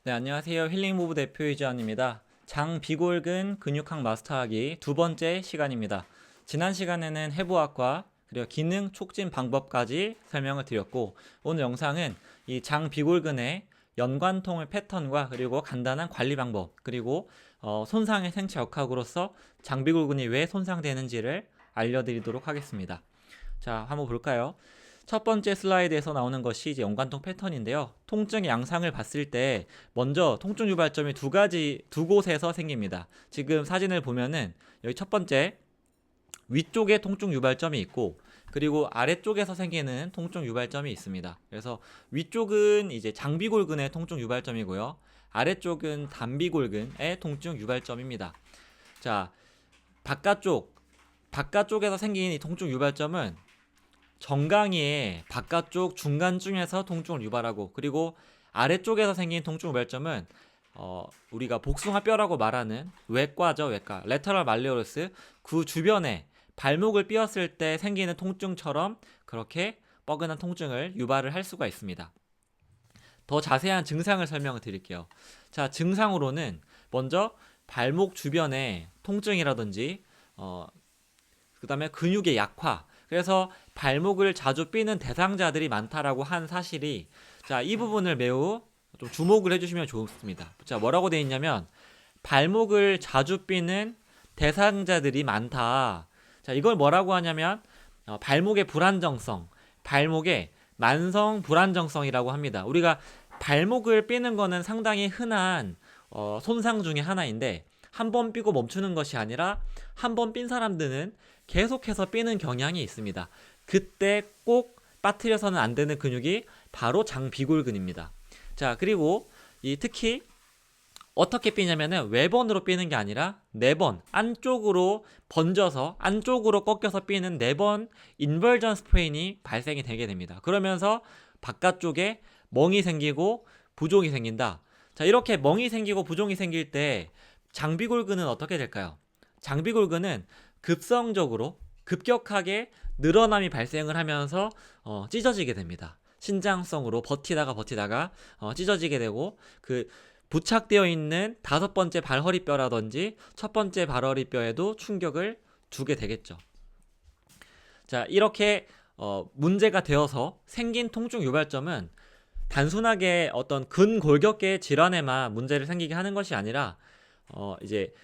네, 안녕하세요. 힐링무브 대표 이지환입니다. 장비골근 근육학 마스터하기 두 번째 시간입니다. 지난 시간에는 해부학과 그리고 기능 촉진 방법까지 설명을 드렸고, 오늘 영상은 이 장비골근의 연관통의 패턴과 그리고 간단한 관리 방법, 그리고 손상의 생체 역학으로서 장비골근이 왜 손상되는지를 알려드리도록 하겠습니다. 자, 한번 볼까요? 첫 번째 슬라이드에서 나오는 것이 이제 연관통 패턴인데요. 통증의 양상을 봤을 때 먼저 통증 유발점이 두 곳에서 생깁니다. 지금 사진을 보면은 여기 첫 번째 위쪽에 통증 유발점이 있고, 그리고 아래쪽에서 생기는 통증 유발점이 있습니다. 그래서 위쪽은 이제 장비골근의 통증 유발점이고요. 아래쪽은 단비골근의 통증 유발점입니다. 자, 바깥쪽에서 생긴 이 통증 유발점은 정강이의 바깥쪽 중간쯤에서 통증을 유발하고, 그리고 아래쪽에서 생긴 통증 유발점은 우리가 복숭아뼈라고 말하는 외과죠. 외과 레터럴 말레오러스, 그 주변에 발목을 삐었을 때 생기는 통증처럼 그렇게 뻐근한 통증을 유발을 할 수가 있습니다. 더 자세한 증상을 설명을 드릴게요. 자, 증상으로는 먼저 발목 주변에 통증이라든지 그 다음에 근육의 약화, 그래서 발목을 자주 삐는 대상자들이 많다라고 한 사실이, 자, 이 부분을 매우 좀 주목을 해주시면 좋습니다. 자, 뭐라고 되어 있냐면 발목을 자주 삐는 대상자들이 많다. 자, 이걸 뭐라고 하냐면 발목의 불안정성, 발목의 만성 불안정성이라고 합니다. 우리가 발목을 삐는 거는 상당히 흔한 손상 중에 하나인데, 한 번 삐고 멈추는 것이 아니라 한 번 삔 사람들은 계속해서 삐는 경향이 있습니다. 그때 꼭 빠뜨려서는 안 되는 근육이 바로 장비골근입니다. 자, 그리고 특히 어떻게 삐냐면은 외번으로 삐는 게 아니라 4번 안쪽으로 번져서 안쪽으로 꺾여서 삐는 4번 인버전 스프레인이 발생이 되게 됩니다. 그러면서 바깥쪽에 멍이 생기고 부종이 생긴다. 자, 이렇게 멍이 생기고 부종이 생길 때 장비골근은 어떻게 될까요? 장비골근은 급격하게 늘어남이 발생을 하면서 찢어지게 됩니다. 신장성으로 버티다가 찢어지게 되고, 그 부착되어 있는 5번째 발허리뼈라든지 첫 번째 발허리뼈에도 충격을 주게 되겠죠. 자, 이렇게 문제가 되어서 생긴 통증 유발점은 단순하게 어떤 근골격계 질환에만 문제를 생기게 하는 것이 아니라 이제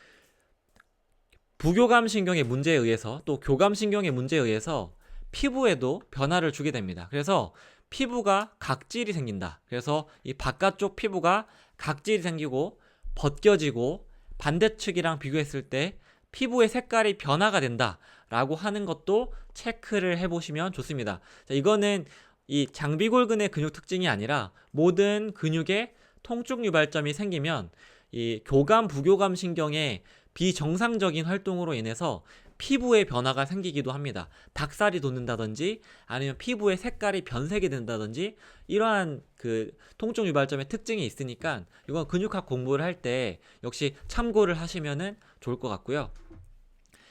부교감 신경의 문제에 의해서, 또 교감 신경의 문제에 의해서 피부에도 변화를 주게 됩니다. 그래서 피부가 각질이 생긴다. 그래서 이 바깥쪽 피부가 각질이 생기고 벗겨지고 반대측이랑 비교했을 때 피부의 색깔이 변화가 된다 라고 하는 것도 체크를 해보시면 좋습니다. 자, 이거는 이 장비골근의 근육 특징이 아니라 모든 근육에 통증 유발점이 생기면 이 교감 부교감 신경의 비정상적인 활동으로 인해서 피부에 변화가 생기기도 합니다. 닭살이 돋는다든지 아니면 피부의 색깔이 변색이 된다든지 이러한 그 통증 유발점의 특징이 있으니까 이건 근육학 공부를 할 때 역시 참고를 하시면은 좋을 것 같고요.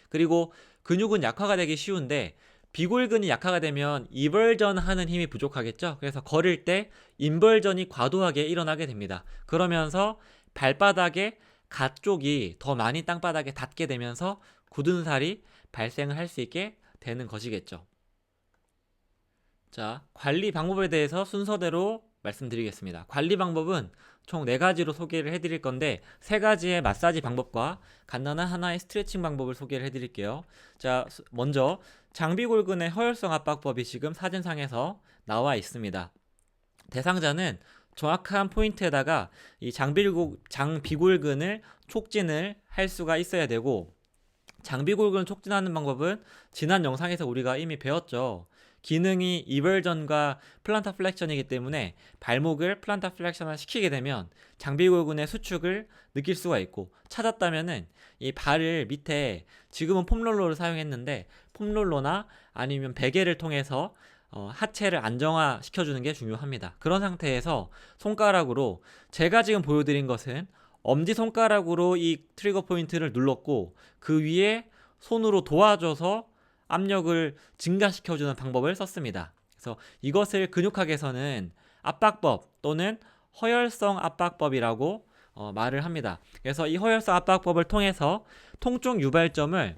그리고 근육은 약화가 되기 쉬운데 비골근이 약화가 되면 이벌전 하는 힘이 부족하겠죠. 그래서 걸을 때 인벌전이 과도하게 일어나게 됩니다. 그러면서 발바닥에 가쪽이 더 많이 땅바닥에 닿게 되면서 굳은 살이 발생을 할 수 있게 되는 것이겠죠. 자, 관리 방법에 대해서 순서대로 말씀드리겠습니다. 관리 방법은 총 4가지로 소개를 해드릴 건데, 3가지의 마사지 방법과 간단한 하나의 스트레칭 방법을 소개를 해드릴게요. 자, 먼저 장비골근의 허혈성 압박법이 지금 사진상에서 나와 있습니다. 대상자는 정확한 포인트에다가 이 장비골근을 촉진을 할 수가 있어야 되고, 장비골근을 촉진하는 방법은 지난 영상에서 우리가 이미 배웠죠. 기능이 이벌전과 플란타 플렉션이기 때문에 발목을 플란타 플렉션을 시키게 되면 장비골근의 수축을 느낄 수가 있고, 찾았다면은 이 발을 밑에, 지금은 폼롤러를 사용했는데 폼롤러나 아니면 베개를 통해서 하체를 안정화 시켜주는 게 중요합니다. 그런 상태에서 손가락으로, 제가 지금 보여드린 것은 엄지손가락으로 이 트리거 포인트를 눌렀고 그 위에 손으로 도와줘서 압력을 증가시켜주는 방법을 썼습니다. 그래서 이것을 근육학에서는 압박법 또는 허혈성 압박법이라고 말을 합니다. 그래서 이 허혈성 압박법을 통해서 통증 유발점을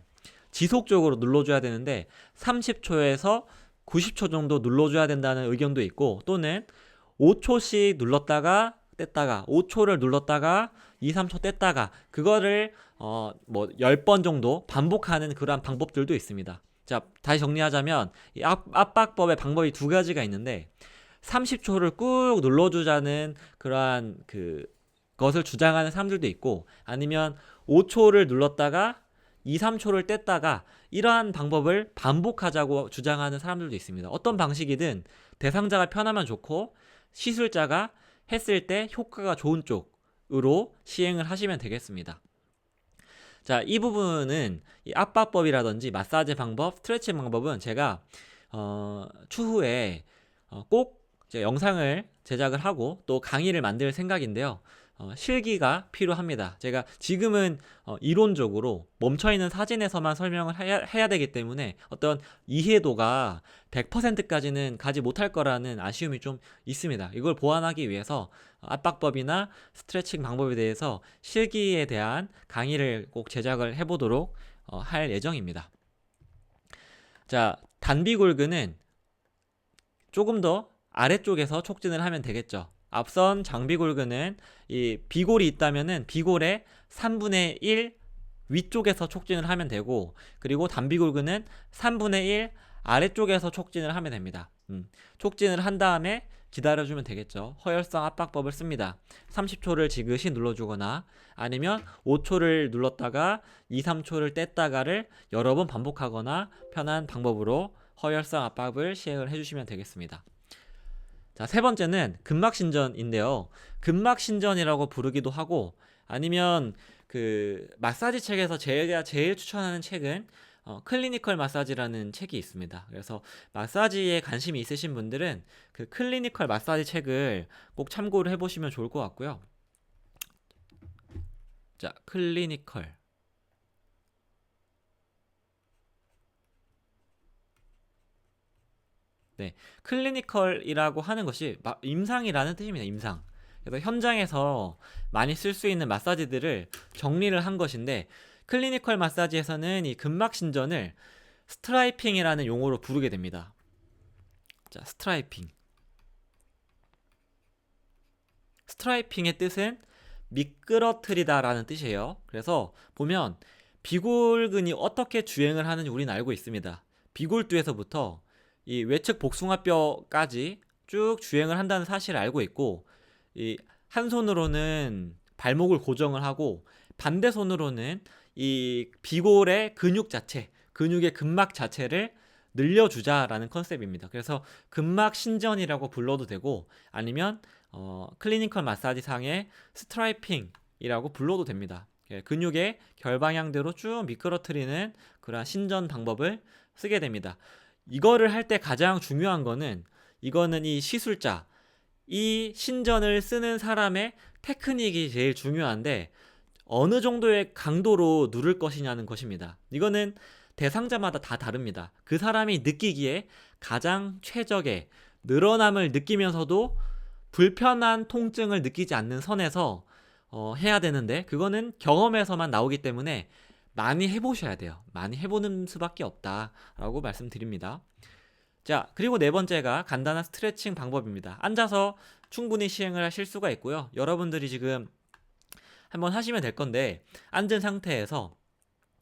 지속적으로 눌러줘야 되는데 30초에서 90초 정도 눌러줘야 된다는 의견도 있고, 또는 5초씩 눌렀다가 뗐다가 5초를 눌렀다가 2, 3초 뗐다가 그거를 뭐 10번 정도 반복하는 그러한 방법들도 있습니다. 자, 다시 정리하자면 이 압박법의 방법이 두 가지가 있는데 30초를 꾹 눌러주자는 그러한 것을 주장하는 사람들도 있고, 아니면 5초를 눌렀다가 2, 3초를 뗐다가 이러한 방법을 반복하자고 주장하는 사람들도 있습니다. 어떤 방식이든 대상자가 편하면 좋고 시술자가 했을 때 효과가 좋은 쪽으로 시행을 하시면 되겠습니다. 자, 이 부분은 이 압박법이라든지 마사지 방법, 스트레칭 방법은 제가 추후에 꼭 영상을 제작을 하고 또 강의를 만들 생각인데요. 실기가 필요합니다. 제가 지금은 이론적으로 멈춰있는 사진에서만 설명을 해야 되기 때문에 어떤 이해도가 100%까지는 가지 못할 거라는 아쉬움이 좀 있습니다. 이걸 보완하기 위해서 압박법이나 스트레칭 방법에 대해서 실기에 대한 강의를 꼭 제작을 해보도록 할 예정입니다. 자, 단비골근은 조금 더 아래쪽에서 촉진을 하면 되겠죠. 앞선 장비골근은 이 비골이 있다면은 비골의 3분의 1 위쪽에서 촉진을 하면 되고, 그리고 단비골근은 3분의 1 아래쪽에서 촉진을 하면 됩니다. 촉진을 한 다음에 기다려주면 되겠죠. 허혈성 압박법을 씁니다. 30초를 지그시 눌러주거나 아니면 5초를 눌렀다가 2, 3초를 뗐다가를 여러 번 반복하거나 편한 방법으로 허혈성 압박을 시행을 해주시면 되겠습니다. 자, 세 번째는 근막신전인데요. 근막신전이라고 부르기도 하고, 아니면 마사지 책에서 제가 제일 추천하는 책은 클리니컬 마사지라는 책이 있습니다. 그래서 마사지에 관심이 있으신 분들은 그 클리니컬 마사지 책을 꼭 참고를 해보시면 좋을 것 같고요. 자, 클리니컬. 네, 클리니컬이라고 하는 것이 임상이라는 뜻입니다. 임상. 그래서 현장에서 많이 쓸 수 있는 마사지들을 정리를 한 것인데, 클리니컬 마사지에서는 이 근막신전을 스트라이핑이라는 용어로 부르게 됩니다. 자, 스트라이핑. 스트라이핑의 뜻은 미끄러뜨리다라는 뜻이에요. 그래서 보면 비골근이 어떻게 주행을 하는지 우리는 알고 있습니다. 비골두에서부터 이 외측 복숭아뼈까지 쭉 주행을 한다는 사실을 알고 있고, 이 한 손으로는 발목을 고정을 하고 반대 손으로는 이 비골의 근육 자체, 근육의 근막 자체를 늘려주자라는 컨셉입니다. 그래서 근막 신전이라고 불러도 되고, 아니면 클리니컬 마사지 상의 스트라이핑이라고 불러도 됩니다. 근육의 결방향대로 쭉 미끄러뜨리는 그러한 신전 방법을 쓰게 됩니다. 이거를 할 때 가장 중요한 거는, 이거는 이 시술자, 이 신전을 쓰는 사람의 테크닉이 제일 중요한데 어느 정도의 강도로 누를 것이냐는 것입니다. 이거는 대상자마다 다 다릅니다. 그 사람이 느끼기에 가장 최적의 늘어남을 느끼면서도 불편한 통증을 느끼지 않는 선에서 해야 되는데, 그거는 경험에서만 나오기 때문에 많이 해보셔야 돼요. 많이 해보는 수밖에 없다라고 말씀드립니다. 자, 그리고 네 번째가 간단한 스트레칭 방법입니다. 앉아서 충분히 시행을 하실 수가 있고요. 여러분들이 지금 한번 하시면 될 건데, 앉은 상태에서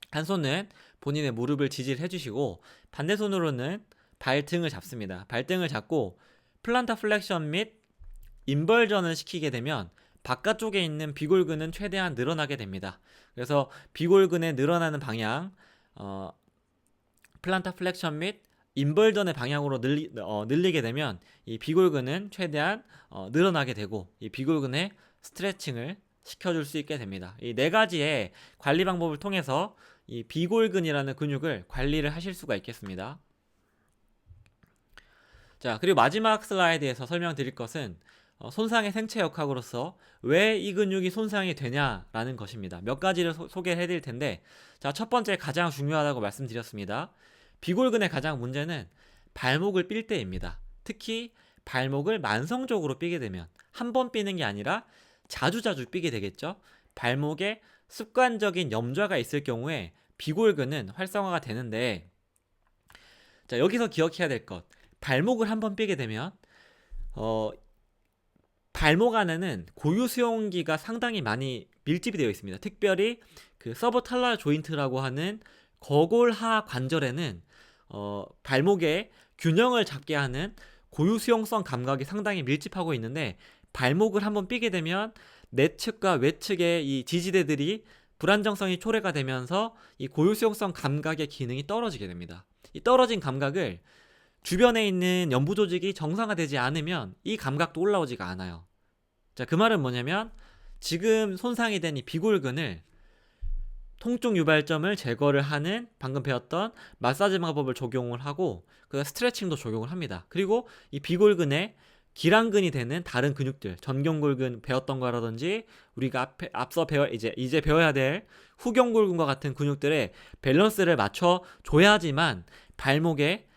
한 손은 본인의 무릎을 지지를 해주시고 반대 손으로는 발등을 잡습니다. 발등을 잡고 플란타 플렉션 및 인벌전을 시키게 되면 바깥쪽에 있는 비골근은 최대한 늘어나게 됩니다. 그래서 비골근의 늘어나는 방향, 플란타 플렉션 및 인벌전의 방향으로 늘리게 되면 이 비골근은 최대한 늘어나게 되고, 이 비골근의 스트레칭을 시켜줄 수 있게 됩니다. 이 네 가지의 관리 방법을 통해서 이 비골근이라는 근육을 관리를 하실 수가 있겠습니다. 자, 그리고 마지막 슬라이드에서 설명드릴 것은 손상의 생체 역학으로서 왜 이 근육이 손상이 되냐라는 것입니다. 몇 가지를 소개를 해드릴 텐데, 자, 첫 번째 가장 중요하다고 말씀드렸습니다. 비골근의 가장 문제는 발목을 삘 때입니다. 특히 발목을 만성적으로 삐게 되면 한 번 삐는 게 아니라 자주자주 삐게 되겠죠. 발목에 습관적인 염좌가 있을 경우에 비골근은 활성화가 되는데, 자, 여기서 기억해야 될 것, 발목을 한 번 삐게 되면 발목 안에는 고유 수용기가 상당히 많이 밀집이 되어 있습니다. 특별히 그 서브탈라 조인트라고 하는 거골하 관절에는 발목의 균형을 잡게 하는 고유 수용성 감각이 상당히 밀집하고 있는데, 발목을 한번 삐게 되면 내측과 외측의 이 지지대들이 불안정성이 초래가 되면서 이 고유 수용성 감각의 기능이 떨어지게 됩니다. 이 떨어진 감각을 주변에 있는 연부 조직이 정상화되지 않으면 이 감각도 올라오지가 않아요. 자, 그 말은 뭐냐면 지금 손상이 된 이 비골근을 통증 유발점을 제거를 하는 방금 배웠던 마사지 방법을 적용을 하고 그 스트레칭도 적용을 합니다. 그리고 이 비골근에 기랑근이 되는 다른 근육들, 전경골근 배웠던 거라든지 우리가 앞서 이제 배워야 될 후경골근과 같은 근육들의 밸런스를 맞춰 줘야지만 발목의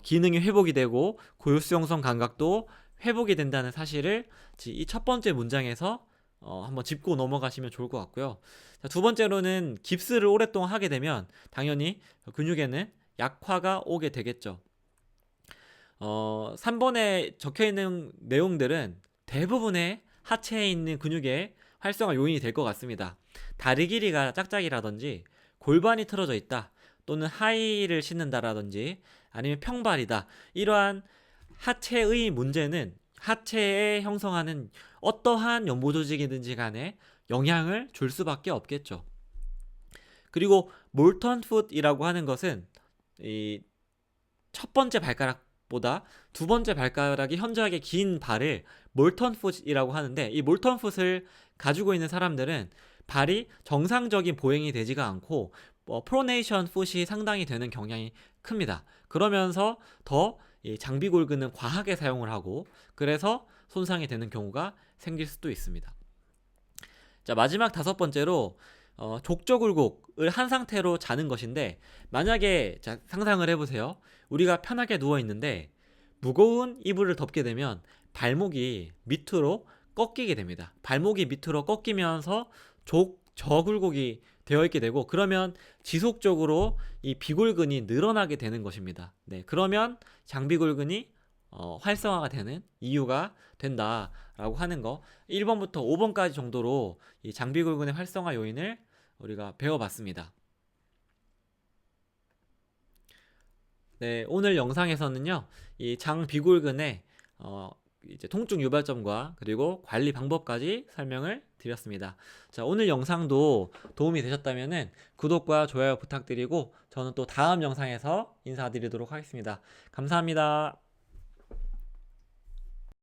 기능이 회복이 되고 고유수용성 감각도 회복이 된다는 사실을 이 첫 번째 문장에서 한번 짚고 넘어가시면 좋을 것 같고요. 자, 두 번째로는 깁스를 오랫동안 하게 되면 당연히 근육에는 약화가 오게 되겠죠. 3번에 적혀있는 내용들은 대부분의 하체에 있는 근육의 활성화 요인이 될 것 같습니다. 다리 길이가 짝짝이라든지 골반이 틀어져 있다, 또는 하이를 신는다라든지 아니면 평발이다, 이러한 하체의 문제는 하체에 형성하는 어떠한 연보 조직이든지 간에 영향을 줄 수밖에 없겠죠. 그리고 몰턴 풋이라고 하는 것은 이 첫 번째 발가락보다 두 번째 발가락이 현저하게 긴 발을 몰턴 풋이라고 하는데, 이 몰턴 풋을 가지고 있는 사람들은 발이 정상적인 보행이 되지가 않고 프로네이션 풋이 상당히 되는 경향이 큽니다. 그러면서 더 이 장비골근은 과하게 사용을 하고 그래서 손상이 되는 경우가 생길 수도 있습니다. 자, 마지막 다섯 번째로 족저굴곡을 한 상태로 자는 것인데, 만약에 자, 상상을 해보세요. 우리가 편하게 누워 있는데 무거운 이불을 덮게 되면 발목이 밑으로 꺾이게 됩니다. 발목이 밑으로 꺾이면서 저굴곡이 되어 있게 되고, 그러면 지속적으로 이 비골근이 늘어나게 되는 것입니다. 네, 그러면 장비골근이 활성화가 되는 이유가 된다라고 하는 거, 1번부터 5번까지 정도로 이 장비골근의 활성화 요인을 우리가 배워봤습니다. 네, 오늘 영상에서는요, 이 장비골근의 이제 통증 유발점과 그리고 관리 방법까지 설명을 드렸습니다. 자, 오늘 영상도 도움이 되셨다면은 구독과 좋아요 부탁드리고 저는 또 다음 영상에서 인사드리도록 하겠습니다. 감사합니다.